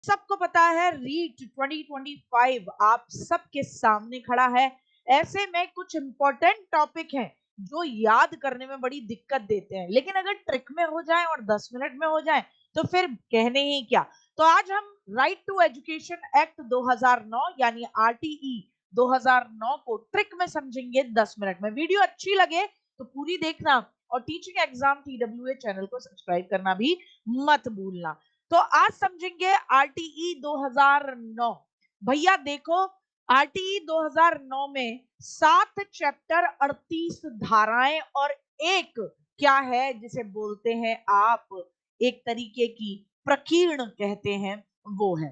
सबको पता है रीट 2025 आप सबके सामने खड़ा है। ऐसे में कुछ इंपॉर्टेंट टॉपिक हैं जो याद करने में बड़ी दिक्कत देते हैं, लेकिन अगर ट्रिक में हो जाए और 10 मिनट में हो जाए तो फिर कहने ही क्या। तो आज हम राइट टू एजुकेशन एक्ट 2009 यानी आरटीई 2009 को ट्रिक में समझेंगे 10 मिनट में। वीडियो अच्छी लगे तो पूरी देखना और टीचिंग एग्जाम TWA चैनल को सब्सक्राइब करना भी मत भूलना। तो आज समझेंगे आरटीई 2009। भैया देखो, आरटीई 2009 में 7 चैप्टर 38 धाराएं और एक क्या है जिसे बोलते हैं आप एक तरीके की प्रकीर्ण कहते हैं, वो है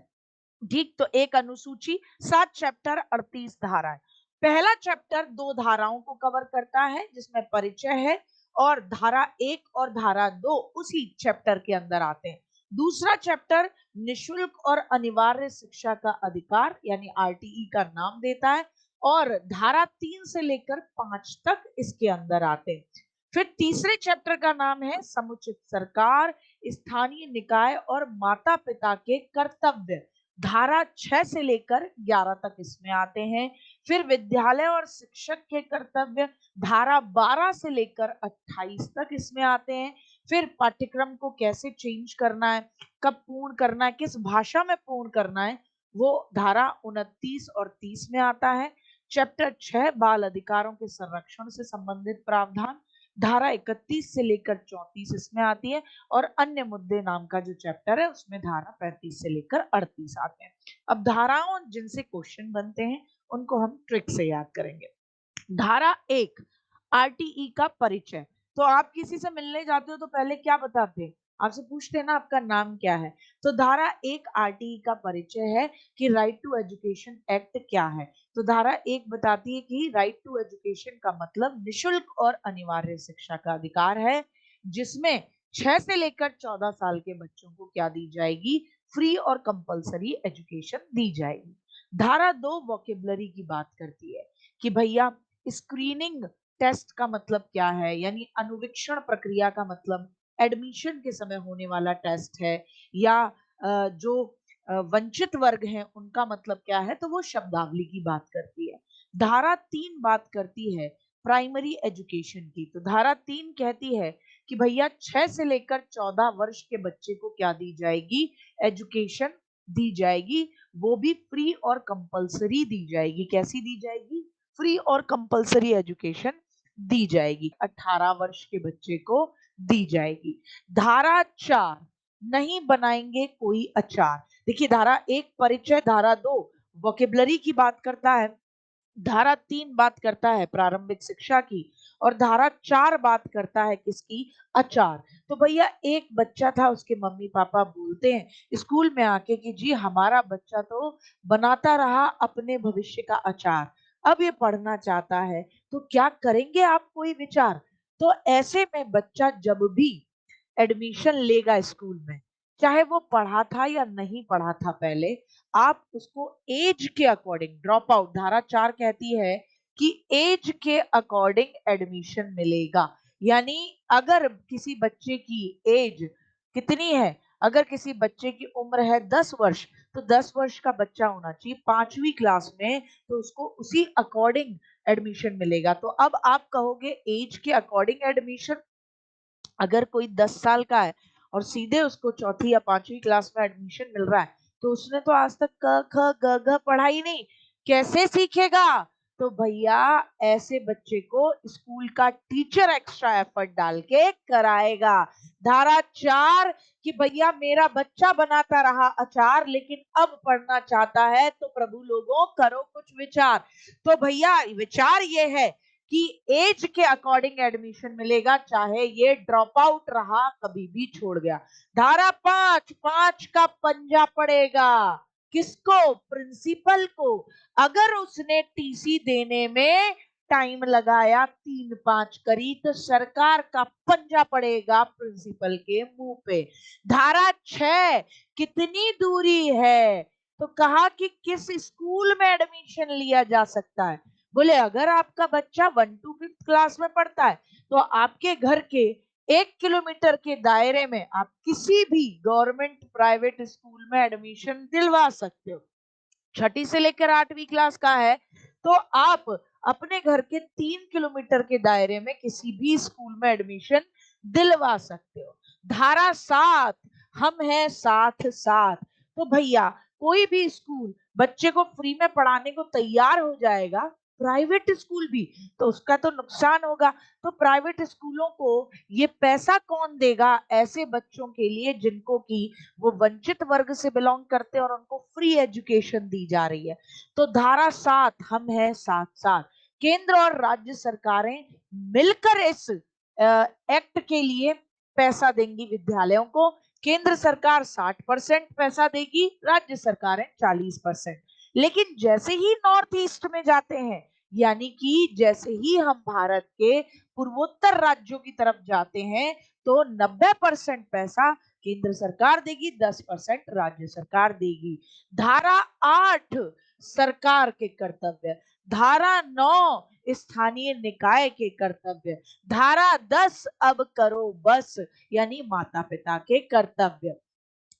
ठीक। तो एक अनुसूची, 7 चैप्टर 38 धाराएं। पहला चैप्टर 2 धाराओं को कवर करता है जिसमें परिचय है और धारा 1 और धारा 2 उसी चैप्टर के अंदर आते हैं। दूसरा चैप्टर निशुल्क और अनिवार्य शिक्षा का अधिकार यानी आरटीई का नाम देता है और धारा 3 से लेकर 5 तक इसके अंदर आते हैं। फिर तीसरे चैप्टर का नाम है समुचित सरकार, स्थानीय निकाय और माता पिता के कर्तव्य। धारा 6 से लेकर 11 तक इसमें आते हैं। फिर विद्यालय और शिक्षक के कर्तव्य धारा 12 से लेकर 28 तक इसमें आते हैं। फिर पाठ्यक्रम को कैसे चेंज करना है, कब पूर्ण करना है, किस भाषा में पूर्ण करना है, वो धारा 29 और 30 में आता है। चैप्टर 6 बाल अधिकारों के संरक्षण से संबंधित प्रावधान धारा 31 से लेकर 34 इसमें आती है और अन्य मुद्दे नाम का जो चैप्टर है उसमें धारा 35 से लेकर 38 आते हैं। अब धाराओं जिनसे क्वेश्चन बनते हैं उनको हम ट्रिक से याद करेंगे। धारा 1 आरटीई का परिचय। तो आप किसी से मिलने जाते हो तो पहले क्या बताते हैं, आपसे पूछते हैं ना आपका नाम क्या है। तो धारा 1 आरटीई का परिचय है कि राइट टू एजुकेशन एक्ट क्या है। तो धारा 1 बताती है कि राइट टू एजुकेशन का मतलब निशुल्क और अनिवार्य शिक्षा का अधिकार है, जिसमें 6 से लेकर 14 साल के बच्चों को क्या दी जाएगी, फ्री और कंपलसरी एजुकेशन दी जाएगी। धारा 2 वोकेबलरी की बात करती है कि भैया स्क्रीनिंग टेस्ट का मतलब क्या है, यानी अनुवीक्षण प्रक्रिया का मतलब एडमिशन के समय होने वाला टेस्ट है, या जो वंचित वर्ग हैं उनका मतलब क्या है, तो वो शब्दावली की बात करती है। धारा 3 बात करती है प्राइमरी एजुकेशन की। तो धारा 3 कहती है कि भैया 6 से लेकर 14 वर्ष के बच्चे को क्या दी जाएगी, एजुकेशन दी जाएगी, वो भी फ्री और कंपलसरी दी जाएगी। कैसी दी जाएगी, फ्री और कंपलसरी एजुकेशन दी जाएगी। 18 वर्ष के बच्चे को दी जाएगी। धारा 4 नहीं बनाएंगे कोई अचार। देखिए धारा 1 परिचय, धारा 2 वोकेबलरी की बात करता है, धारा 3 बात करता है प्रारंभिक शिक्षा की और धारा 4 बात करता है किसकी, अचार। तो भैया एक बच्चा था, उसके मम्मी पापा बोलते हैं स्कूल में आके कि जी हमारा बच्चा तो बनाता रहा अपने भविष्य का अचार, अब ये पढ़ना चाहता है, तो क्या करेंगे आप, कोई विचार। तो ऐसे में बच्चा जब भी एडमिशन लेगा स्कूल में, चाहे वो पढ़ा था या नहीं पढ़ा था पहले, आप उसको एज के अकॉर्डिंग ड्रॉप आउट, धारा 4 कहती है कि एज के अकॉर्डिंग एडमिशन मिलेगा। यानी अगर किसी बच्चे की एज कितनी है, अगर किसी बच्चे की उम्र है 10 वर्ष, तो 10 वर्ष का बच्चा होना चाहिए 5वीं क्लास में, तो उसको उसी अकॉर्डिंग एडमिशन मिलेगा। तो अब आप कहोगे एज के अकॉर्डिंग एडमिशन, अगर कोई 10 साल का है और सीधे उसको चौथी या 5वीं क्लास में एडमिशन मिल रहा है, तो उसने तो आज तक क ख ग घ पढ़ा ही नहीं, कैसे सीखेगा। तो भैया ऐसे बच्चे को स्कूल का टीचर एक्स्ट्रा एफर्ट डाल के कराएगा। धारा 4 कि भैया मेरा बच्चा बनाता रहा अचार लेकिन अब पढ़ना चाहता है, तो प्रभु लोगों करो कुछ विचार। तो भैया विचार ये है कि एज के अकॉर्डिंग एडमिशन मिलेगा, चाहे ये ड्रॉप आउट रहा, कभी भी छोड़ गया। धारा 5 5 का पंजा पड़ेगा किसको, प्रिंसिपल को। अगर उसने टीसी देने में टाइम लगाया, 3-5 करी, तो सरकार का पंजा पड़ेगा प्रिंसिपल के मुंह पे। धारा 6 कितनी दूरी है, तो कहा कि किस स्कूल में एडमिशन लिया जा सकता है। बोले अगर आपका बच्चा 1 to 5th क्लास में पढ़ता है तो आपके घर के 1 किलोमीटर के दायरे में आप किसी भी गवर्नमेंट प्राइवेट स्कूल में एडमिशन दिलवा सकते हो। छठी से लेकर 8वीं क्लास का है तो आप अपने घर के 3 किलोमीटर के दायरे में किसी भी स्कूल में एडमिशन दिलवा सकते हो। धारा 7, हम हैं साथ साथ। तो भैया कोई भी स्कूल बच्चे को फ्री में पढ़ाने को तैयार हो जाएगा, प्राइवेट स्कूल भी, तो उसका तो नुकसान होगा। तो प्राइवेट स्कूलों को ये पैसा कौन देगा? ऐसे बच्चों के लिए जिनको की वो वंचित वर्ग से बिलोंग करते हैं और उनको फ्री एजुकेशन दी जा रही है। तो धारा 7, हम है साथ साथ। केंद्र और राज्य सरकारें मिलकर इस एक्ट के लिए पैसा देंगी विद्यालयों को। केंद्र सरकार 60% पैसा देगी, राज्य सरकारें 40%। लेकिन जैसे ही नॉर्थ ईस्ट में जाते हैं, यानी कि जैसे ही हम भारत के पूर्वोत्तर राज्यों की तरफ जाते हैं, तो 90% पैसा केंद्र सरकार देगी, 10% राज्य सरकार देगी। धारा 8, सरकार के कर्तव्य। धारा 9, स्थानीय निकाय के कर्तव्य। धारा 10, अब करो बस, यानी माता पिता के कर्तव्य।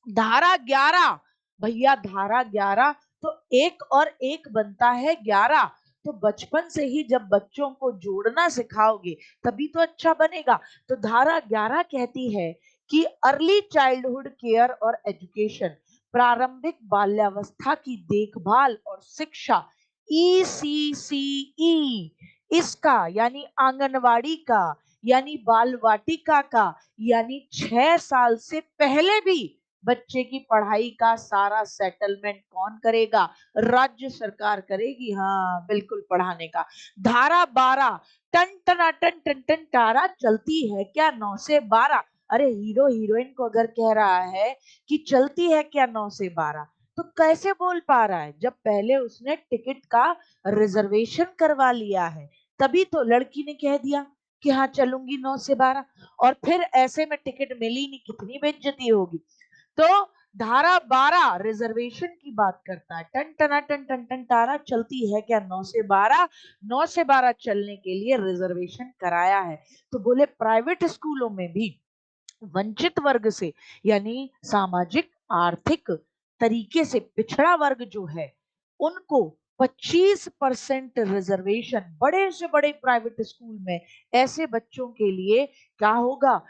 धारा 11, भैया धारा 11 तो एक और एक बनता है 11। तो बचपन से ही जब बच्चों को जोड़ना सिखाओगे तभी तो अच्छा बनेगा। तो धारा 11 कहती है कि अर्ली चाइल्डहुड केयर और एजुकेशन, प्रारंभिक बाल्यावस्था की देखभाल और शिक्षा, ECCE, इसका यानी आंगनवाड़ी का, यानी बाल वाटिका का, यानी 6 साल से पहले भी बच्चे की पढ़ाई का सारा सेटलमेंट कौन करेगा? राज्य सरकार करेगी। हाँ बिल्कुल, पढ़ाने का। धारा 12, टन टनाटन टन टन तारा चलती है क्या 9 से 12? अरे हीरो हीरोइन को अगर कह रहा है कि चलती है क्या 9 से 12, तो कैसे बोल पा रहा है जब पहले उसने टिकट का रिजर्वेशन करवा लिया है? तभी तो लड़की ने कह दिया कि हाँ चलूंगी 9 से 12, और फिर ऐसे में टिकट मिली नहीं, कितनी बेइज्जती होगी। तो धारा 12 रिजर्वेशन की बात करता है। टन टना टन टन टन तारा चलती है क्या 9 से 12? 9 से 12 चलने के लिए रिजर्वेशन कराया है। तो बोले प्राइवेट स्कूलों में भी वंचित वर्ग से, यानी सामाजिक आर्थिक तरीके से पिछड़ा वर्ग जो है, उनको 25% रिजर्वेशन, बड़े से बड़े प्राइवेट स्कूल में ऐसे बच्चों के लिए क्या होगा?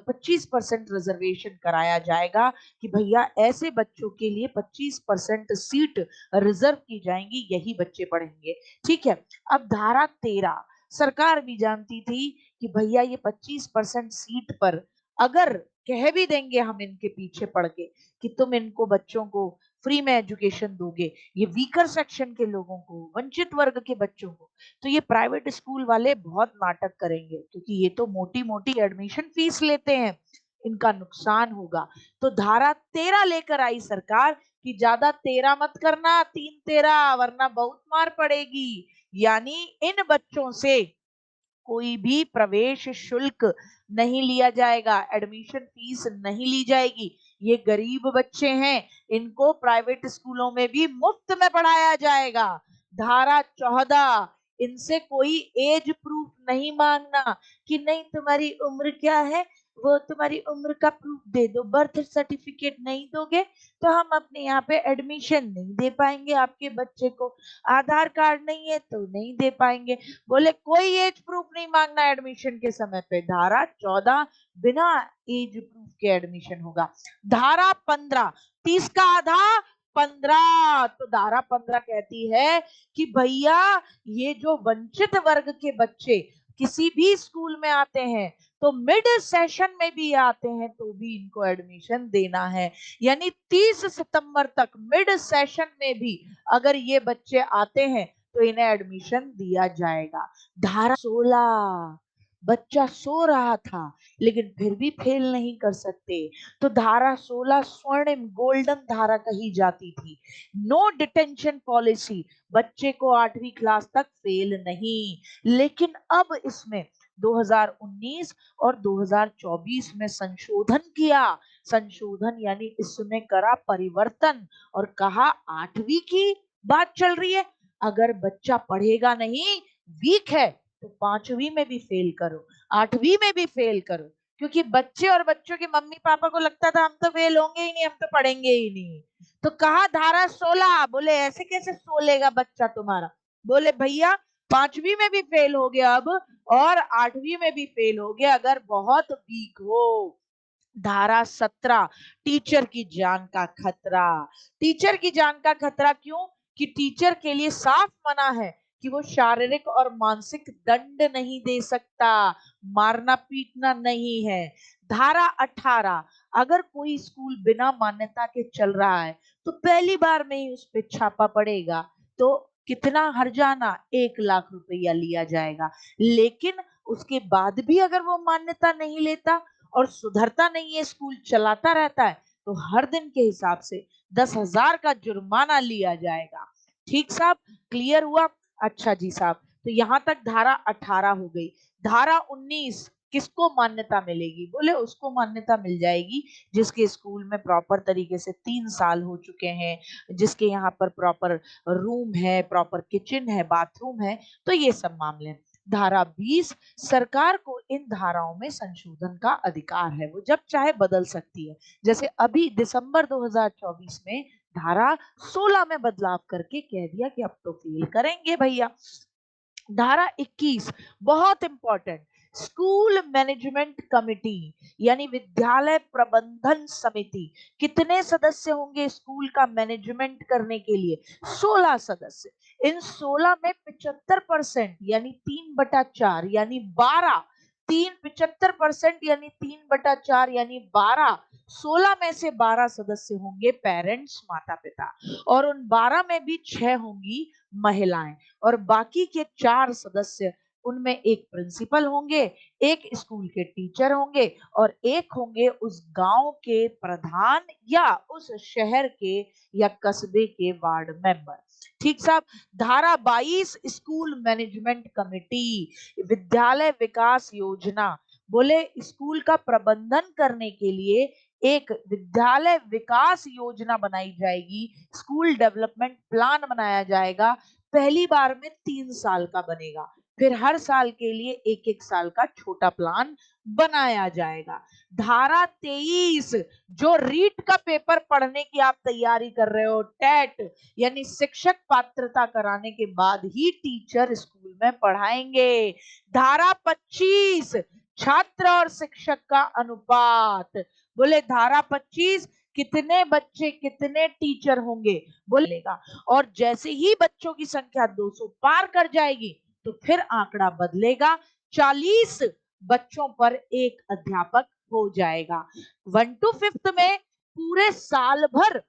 25% रिजर्वेशन कराया जाएगा कि भैया ऐसे बच्चों के लिए 25% सीट रिजर्व की जाएंगी, यही बच्चे पढ़ेंगे। ठीक है। अब धारा 13, सरकार भी जानती थी कि भैया ये 25% सीट पर अगर कह भी देंगे हम इनके पीछे पड़ के कि तुम इनको बच्चों को फ्री में एजुकेशन दोगे, ये वीकर सेक्शन के लोगों को, वंचित वर्ग के बच्चों को, तो ये प्राइवेट स्कूल वाले बहुत नाटक करेंगे, क्योंकि ये तो मोटी मोटी एडमिशन फीस लेते हैं, इनका नुकसान होगा। तो धारा 13 लेकर आई सरकार कि ज्यादा 13 मत करना, 3-13, वरना बहुत मार पड़ेगी। यानी इन बच्चों से कोई भी प्रवेश शुल्क नहीं लिया जाएगा, एडमिशन फीस नहीं ली जाएगी। ये गरीब बच्चे हैं, इनको प्राइवेट स्कूलों में भी मुफ्त में पढ़ाया जाएगा। धारा 14, इनसे कोई एज प्रूफ नहीं मांगना कि नहीं तुम्हारी उम्र क्या है, वो तुम्हारी उम्र का प्रूफ दे दो, बर्थ सर्टिफिकेट नहीं दोगे तो हम अपने यहाँ पे एडमिशन नहीं दे पाएंगे आपके बच्चे को, आधार कार्ड नहीं है तो नहीं दे पाएंगे। बोले कोई एज प्रूफ नहीं मांगना एडमिशन के समय पे। धारा 14, बिना एज प्रूफ के एडमिशन होगा। धारा 15, 30 का आधा 15, तो धारा 15 कहती है कि भैया ये जो वंचित वर्ग के बच्चे किसी भी स्कूल में आते हैं, तो मिड सेशन में भी आते हैं तो भी इनको एडमिशन देना है। यानी 30 सितंबर तक मिड सेशन में भी अगर ये बच्चे आते हैं तो इन्हें एडमिशन दिया जाएगा। धारा 16, बच्चा सो रहा था लेकिन फिर भी फेल नहीं कर सकते, तो धारा 16 स्वर्णिम गोल्डन धारा कही जाती थी। नो डिटेंशन पॉलिसी, बच्चे को 8वीं क्लास तक फेल नहीं। लेकिन अब इसमें 2019 और 2024 में संशोधन किया। संशोधन यानी इसमें करा परिवर्तन और कहा 8वीं की बात चल रही है, अगर बच्चा पढ़ेगा नहीं, वीक है, तो 5वीं में भी फेल करो, 8वीं में भी फेल करो, क्योंकि बच्चे और बच्चों के मम्मी पापा को लगता था हम तो फेल होंगे ही नहीं, हम तो पढ़ेंगे ही नहीं। तो कहा धारा 16। बोले ऐसे कैसे सोलेगा बच्चा तुम्हारा? बोले भैया 5वीं में भी फेल हो गया अब, और 8वीं में भी फेल हो गया अगर बहुत वीक हो। धारा 17, टीचर की जान का खतरा। टीचर की जान का खतरा क्यों? कि टीचर के लिए साफ मना है कि वो शारीरिक और मानसिक दंड नहीं दे सकता, मारना पीटना नहीं है। धारा 18, अगर कोई स्कूल बिना मान्यता के चल रहा है तो पहली बार में ही उस पे छापा पड़ेगा। तो कितना हर्जाना? 1 लाख रुपया लिया जाएगा। लेकिन उसके बाद भी अगर वो मान्यता नहीं लेता और सुधरता नहीं है, स्कूल चलाता रहता है, तो हर दिन के हिसाब से 10,000 का जुर्माना लिया जाएगा। ठीक साहब, क्लियर हुआ? अच्छा जी साहब, तो यहां तक धारा 18 हो गई। धारा 19 किसको मान्यता मिलेगी? बोले उसको मान्यता मिल जाएगी जिसके स्कूल में प्रॉपर तरीके से 3 साल हो चुके हैं, जिसके यहाँ पर प्रॉपर रूम है, प्रॉपर किचन है, बाथरूम है, तो ये सब मामले। धारा 20, सरकार को इन धाराओं में संशोधन का अधिकार है, वो जब चाहे बदल सकती है। जैसे अभी दिसंबर 2024 में धारा 16 में बदलाव करके कह दिया कि अब तो फेल करेंगे भैया। धारा 21 बहुत इंपॉर्टेंट, स्कूल मैनेजमेंट कमेटी यानी विद्यालय प्रबंधन समिति। कितने सदस्य होंगे स्कूल का मैनेजमेंट करने के लिए? 16 सदस्य। इन 16 में 75% यानी 3/4 यानी 12, 75% यानी 3/4 यानी 12, 16 में से 12 सदस्य होंगे पेरेंट्स, माता पिता, और उन 12 में भी 6 होंगी महिलाएं, और बाकी के 4 सदस्य, उनमें एक प्रिंसिपल होंगे, एक स्कूल के टीचर होंगे, और एक होंगे उस गांव के प्रधान या उस शहर के या कस्बे के वार्ड मेंबर। ठीक साहब। धारा 22, स्कूल मैनेजमेंट कमेटी, विद्यालय विकास योजना। बोले स्कूल का प्रबंधन करने के लिए एक विद्यालय विकास योजना बनाई जाएगी, स्कूल डेवलपमेंट प्लान बनाया जाएगा। पहली बार में 3 साल का बनेगा, फिर हर साल के लिए 1-1 साल का छोटा प्लान बनाया जाएगा। धारा 23, जो रीट का पेपर पढ़ने की आप तैयारी कर रहे हो, टेट यानी शिक्षक पात्रता कराने के बाद ही टीचर स्कूल में पढ़ाएंगे। धारा 25, छात्र और शिक्षक का अनुपात। बोले धारा 25, कितने बच्चे कितने टीचर होंगे बोलेगा, और जैसे ही बच्चों की संख्या 200 पार कर जाएगी तो फिर आंकड़ा बदलेगा, 40 बच्चों पर एक अध्यापक हो जाएगा। 1 to 5th में पूरे साल भर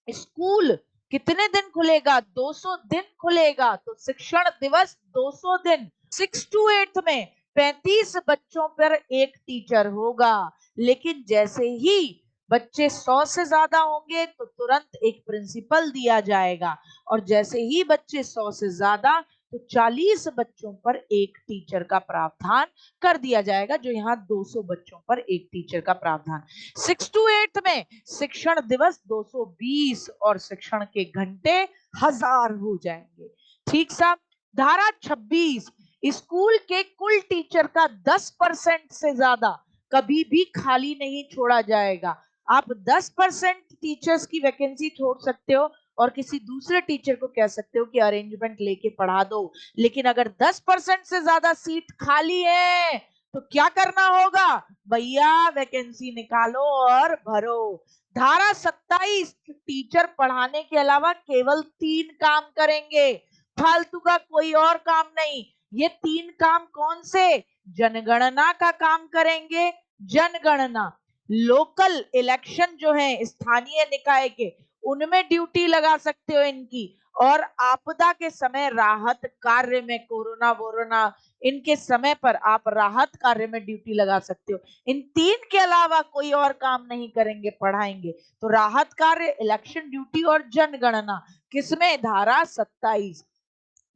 स्कूल कितने दिन खुलेगा? 200 दिन खुलेगा, तो शिक्षण दिवस 200 दिन। 6 to 8th में 35 बच्चों पर एक टीचर होगा, लेकिन जैसे ही बच्चे 100 से ज्यादा होंगे तो तुरंत एक प्रिंसिपल दिया जाएगा, और जैसे ही बच्चे 100 से ज्यादा तो 40 बच्चों पर एक टीचर का प्रावधान कर दिया जाएगा, जो यहाँ 200 बच्चों पर एक टीचर का प्रावधान। 6 to 8th में शिक्षण दिवस 220 और शिक्षण के घंटे 1000 हो जाएंगे। ठीक साहब। धारा 26, स्कूल के कुल टीचर का 10% से ज्यादा कभी भी खाली नहीं छोड़ा जाएगा। आप 10% टीचर्स की वैकेंसी छोड़ सकते हो और किसी दूसरे टीचर को कह सकते हो कि अरेंजमेंट लेके पढ़ा दो, लेकिन अगर 10% से ज्यादा सीट खाली है तो क्या करना होगा? भैया वैकेंसी निकालो और भरो। धारा 27, टीचर पढ़ाने के अलावा केवल 3 काम करेंगे, फालतू का कोई और काम नहीं। ये 3 काम कौन से? जनगणना का काम करेंगे, जनगणना, लोकल इलेक्शन जो है स्थानीय निकाय के, उनमें ड्यूटी लगा सकते हो इनकी, और आपदा के समय राहत कार्य में, कोरोना वोरोना इनके समय पर आप राहत कार्य में ड्यूटी लगा सकते हो। इन 3 के अलावा कोई और काम नहीं करेंगे, पढ़ाएंगे। तो राहत कार्य, इलेक्शन ड्यूटी और जनगणना किसमें? धारा 27।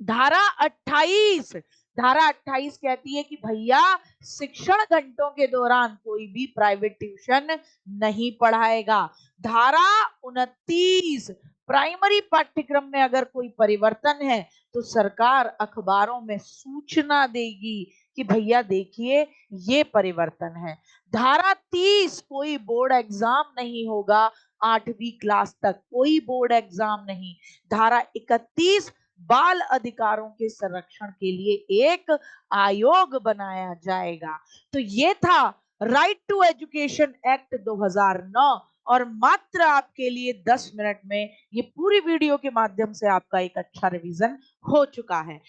धारा 28, धारा 28 कहती है कि भैया शिक्षण घंटों के दौरान कोई भी प्राइवेट ट्यूशन नहीं पढ़ाएगा। धारा 29 प्राइमरी पाठ्यक्रम में अगर कोई परिवर्तन है तो सरकार अखबारों में सूचना देगी कि भैया देखिए ये परिवर्तन है। धारा 30 कोई बोर्ड एग्जाम नहीं होगा, 8वीं क्लास तक कोई बोर्ड एग्जाम नहीं। धारा 31 बाल अधिकारों के संरक्षण के लिए एक आयोग बनाया जाएगा। तो ये था राइट टू एजुकेशन एक्ट 2009 और मात्र आपके लिए 10 मिनट में ये पूरी वीडियो के माध्यम से आपका एक अच्छा रिवीजन हो चुका है।